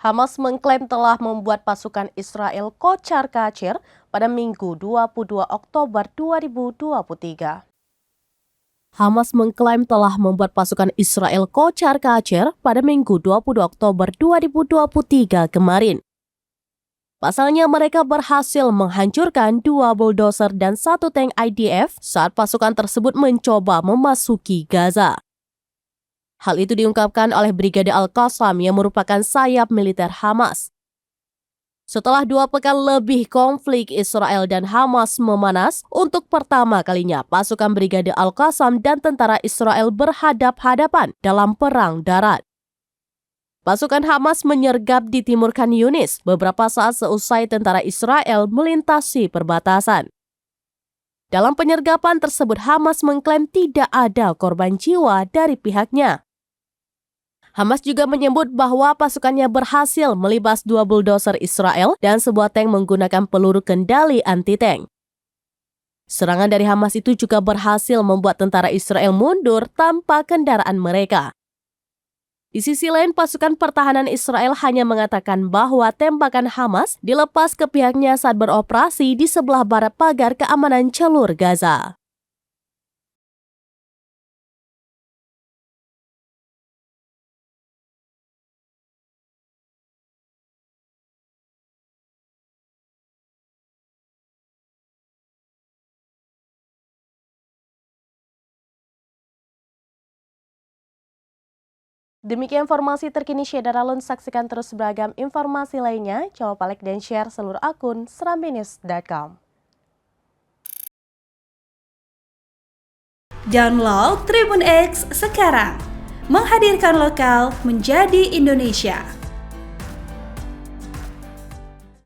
Hamas mengklaim telah membuat pasukan Israel kocar-kacir pada Minggu 22 Oktober 2023. Hamas mengklaim telah membuat pasukan Israel kocar-kacir pada Minggu 22 Oktober 2023 kemarin. Pasalnya mereka berhasil menghancurkan 2 bulldozer dan 1 tank IDF saat pasukan tersebut mencoba memasuki Gaza. Hal itu diungkapkan oleh Brigade Al-Qassam yang merupakan sayap militer Hamas. Setelah 2 pekan lebih konflik Israel dan Hamas memanas, untuk pertama kalinya pasukan Brigade Al-Qassam dan tentara Israel berhadap-hadapan dalam perang darat. Pasukan Hamas menyergap di timur Khan Yunis beberapa saat seusai tentara Israel melintasi perbatasan. Dalam penyergapan tersebut, Hamas mengklaim tidak ada korban jiwa dari pihaknya. Hamas juga menyebut bahwa pasukannya berhasil melibas 2 bulldozer Israel dan sebuah tank menggunakan peluru kendali anti-tank. Serangan dari Hamas itu juga berhasil membuat tentara Israel mundur tanpa kendaraan mereka. Di sisi lain, pasukan pertahanan Israel hanya mengatakan bahwa tembakan Hamas dilepas ke pihaknya saat beroperasi di sebelah barat pagar keamanan jalur Gaza. Demikian informasi terkini Syedara Alun. Saksikan terus beragam informasi lainnya. Jangan lupa like dan share seluruh akun serambinews.com. Download Tribun X sekarang, menghadirkan lokal menjadi Indonesia.